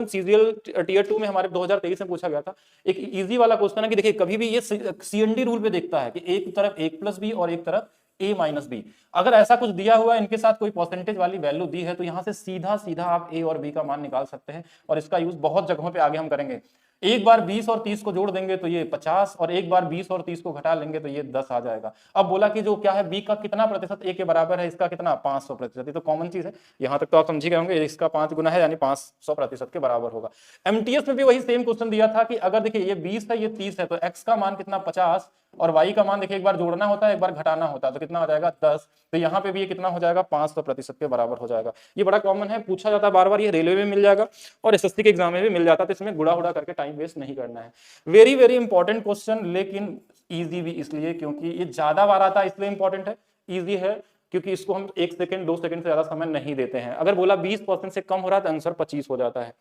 CGL tier 2 में हमारे 2023 में पूछा गया था। एक इजी वाला क्वेश्चन है कि देखिए कभी भी ये सीएनडी रूल पे देखता है कि एक तरफ a प्लस बी और एक तरफ a माइनस बी। अगर ऐसा कुछ दिया हुआ है, इनके साथ कोई परसेंटेज वाली वैल्यू दी है, तो यहां से सीधा सीधा आप a और b का मान निकाल सकते हैं। और इसका यूज बहुत जगहों पे आगे हम करेंगे। एक बार 20 और 30 को जोड़ देंगे तो ये 50, और एक बार 20 और 30 को घटा लेंगे तो ये 10 आ जाएगा। अब बोला कि जो क्या है b का कितना प्रतिशत a के बराबर है, इसका कितना 500%। ये तो कॉमन चीज है, यहां तक तो आप समझ ही गए होंगे। इसका 5 गुना है यानी 500% के बराबर होगा। एमटीएस में भी वही सेम क्वेश्चन दिया था कि अगर देखिए ये 20 है ये 30 है, तो x का मान कितना 50 और y का मान देखिए एक बार जोड़ना होता है एक बार घटाना होता है, तो कितना हो जाएगा 10। तो यहाँ पे भी ये कितना हो जाएगा 500% के बराबर हो जाएगा। ये बड़ा कॉमन है, पूछा जाता है बार बार, ये रेलवे में मिल जाएगा और एसएससी के एग्जाम में भी मिल जाता है। तो इसमें गुड़ा उड़ा करके टाइम वेस्ट नहीं करना है। वेरी वेरी इंपॉर्टेंट क्वेश्चन, लेकिन ईजी भी इसलिए क्योंकि ये ज्यादा बार आता है, इसलिए इंपॉर्टेंट है। ईजी है क्योंकि इसको हम 1 सेकंड 2 सेकंड से ज्यादा समय नहीं देते हैं। अगर बोला 20% से कम हो रहा है तो आंसर 25 हो जाता है।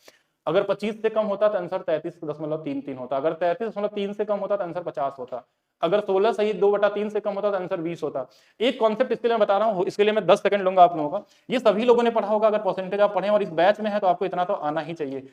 अगर 25 से कम होता तो आंसर 33.33 होता। अगर 33.3 से कम होता तो आंसर 50 होता। अगर 16 सही 2/3 से कम होता तो आंसर 20 होता। एक कॉन्सेप्ट इसके लिए मैं बता रहा हूँ, इसके लिए मैं 10 सेकंड लूंगा आप लोगों का। ये सभी लोगों ने पढ़ा होगा, अगर परसेंटेज आप पढ़े और इस बैच में है तो आपको इतना तो आना ही चाहिए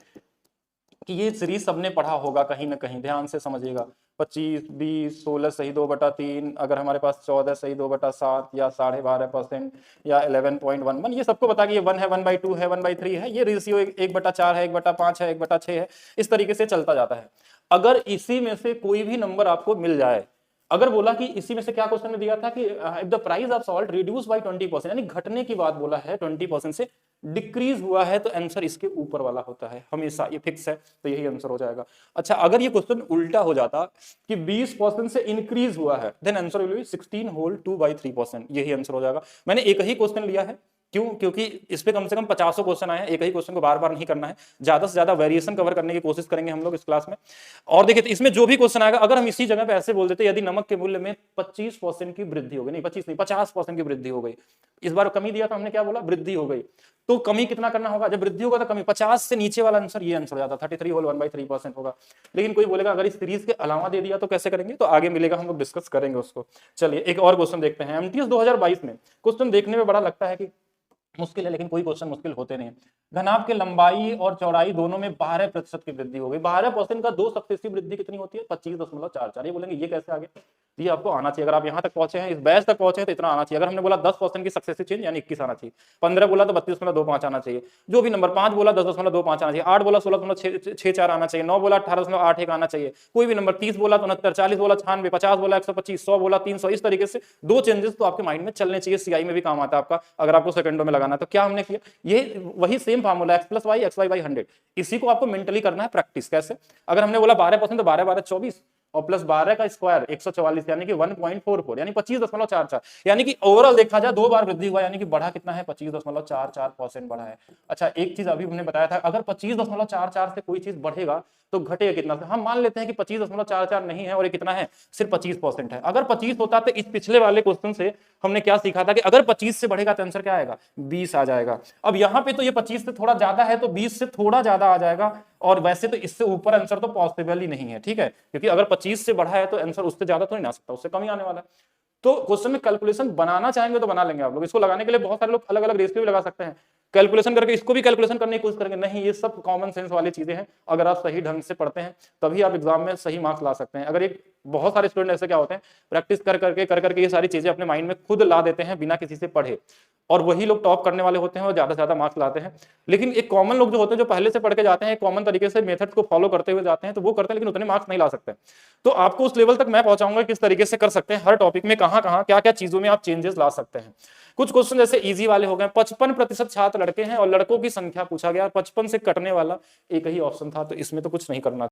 कि ये सीरीज सबने पढ़ा होगा कहीं ना कहीं। ध्यान से समझिएगा। 25, 20, 16 सही 2/3, अगर हमारे पास 14 सही 2/7 या 12.5% या 11.11, ये सबको बता कि ये 1 है, 1/2 है, 1/3 है। ये रेशियो 1/4 है, 1/5 है, 1/6 है, इस तरीके से चलता जाता है। अगर इसी में से कोई भी नंबर आपको मिल जाए, अगर बोला कि इसी में से क्या क्वेश्चन में दिया था कि if the price of salt reduce by 20%, यानी घटने की बात बोला है, 20% से डिक्रीज हुआ है, तो आंसर इसके ऊपर वाला होता है हमेशा, ये फिक्स है, तो यही आंसर हो जाएगा। अच्छा, अगर ये क्वेश्चन उल्टा हो जाता कि 20% से इंक्रीज हुआ है, then answer will be 16 whole 2/3%, यही आंसर हो जाएगा। मैंने एक ही क्वेश्चन लिया है, क्यों? क्योंकि इस पे कम से कम 50 क्वेश्चन आए हैं, एक ही क्वेश्चन को बार बार नहीं करना है, ज्यादा से ज्यादा वेरिएशन कवर करने की कोशिश करेंगे हम लोग इस क्लास में। और देखिए तो इसमें जो भी क्वेश्चन आएगा, अगर हम इसी जगह पे ऐसे बोल देते यदि नमक के मूल्य में 25% की वृद्धि हो गई, नहीं 25 नहीं 50% की वृद्धि हो गई, इस बार कमी दिया था हमने, क्या बोला? वृद्धि हो गई, तो कमी कितना करना होगा? जब वृद्धि होगा तो कमी 50 से नीचे वाला आंसर ये आंसर हो जाता, 33 होल 1/3% होगा। लेकिन कोई बोलेगा अगर इस सीरीज के अलावा दे दिया तो कैसे करेंगे, तो आगे मिलेगा, हम लोग डिस्कस करेंगे उसको। चलिए एक और क्वेश्चन देखते हैं। एमटीएस 2022 में क्वेश्चन देखने में बड़ा लगता है कि मुश्किल है, लेकिन कोई क्वेश्चन मुश्किल होते नहीं है। घनाभ के लंबाई और चौड़ाई दोनों में 12% की वृद्धि हो गई। 12% का 2 सक्सेसिव वृद्धि कितनी होती है? 25.44। ये बोलेंगे ये कैसे आगे? ये आपको आना चाहिए। अगर आप यहां तक पहुंचे हैं, इस बैच तक पहुंचे हैं, तो इतना आना चाहिए। अगर हमने बोला 10% की सक्सेसिव चेंज यानी 21 आना चाहिए, 15 बोला तो 32.25 आना चाहिए, जो भी नंबर, 5 बोला 10.25 आना चाहिए, 8 बोला 16.64 आना चाहिए, 9 बोला 18.81 आना चाहिए, कोई भी नंबर, 30 बोला तो 69, 40 बोला 96, 50 बोला 125, 100 बोला 300, इस तरीके से 2 चेंजेस तो आपके माइंड में चलने चाहिए। सीआई में भी काम आता है आपका, अगर आपको सेकंडों में लगाना है। तो क्या हमने किया, ये वही same formula x + y xy/100, इसी को आपको मेंटली करना है प्रैक्टिस। कैसे? अगर हमने बोला 12% तो 12 12 24 और प्लस 12 का स्क्वायर 144 यानी कि 1.44 यानी 25.44, यानी कि ओवरऑल देखा जाए 2 बार वृद्धि हुआ, यानी कि बढ़ा कितना है? 25.44% बढ़ा है। अच्छा, एक चीज अभी हमने बताया था, अगर 25.44 से कोई चीज बढ़ेगा तो घटेगा कितना से? हम मान लेते हैं कि 25.44 नहीं है और ये कितना है? सिर्फ 25% है। अगर 25 होता तो इस पिछले वाले क्वेश्चन से हमने क्या सीखा था कि अगर 25 से बढ़ेगा तो आंसर क्या आएगा? 20 आ जाएगा। अब यहाँ पे तो ये 25 से थोड़ा ज्यादा है तो 20 से थोड़ा ज्यादा आ जाएगा, और वैसे तो इससे ऊपर आंसर तो पॉसिबल ही नहीं है, ठीक है? क्योंकि अगर 25 से बढ़ा है तो आंसर उससे ज्यादा तो नहीं आ सकता, उससे कम ही आने वाला है। तो क्वेश्चन में कैलकुलेशन बनाना चाहेंगे तो बना लेंगे आप लोग। इसको लगाने के लिए बहुत सारे लोग अलग अलग रेशियो भी लगा सकते हैं, कैलकुलेशन करके इसको भी कैलकुलेशन करने की कोशिश करेंगे। नहीं, ये सब कॉमन सेंस वाली चीजें हैं। अगर आप सही ढंग से पढ़ते हैं तभी आप एग्जाम में सही मार्क्स ला सकते हैं। अगर एक बहुत सारे स्टूडेंट ऐसे क्या होते हैं, प्रैक्टिस कर करके ये सारी चीजें अपने माइंड में खुद ला देते हैं बिना किसी से पढ़े, और वही लोग टॉप करने वाले होते हैं और ज्यादा से ज्यादा मार्क्स लाते हैं। लेकिन एक कॉमन लोग जो होते हैं, जो पहले से पढ़ के जाते हैं, कॉमन तरीके से मेथड्स को फॉलो करते हुए जाते हैं, तो वो करते हैं लेकिन उतने मार्क्स नहीं ला सकते। तो आपको उस लेवल तक मैं पहुंचाऊंगा किस तरीके से कर सकते हैं, हर टॉपिक में कहां कहां क्या क्या चीजों में आप चेंजेस ला सकते हैं। कुछ क्वेश्चन जैसे इजी वाले हो गए। 55% छात्र लड़के हैं और लड़कों की संख्या पूछा गया, 55 से कटने वाला एक ही ऑप्शन था, तो इसमें तो कुछ नहीं करना।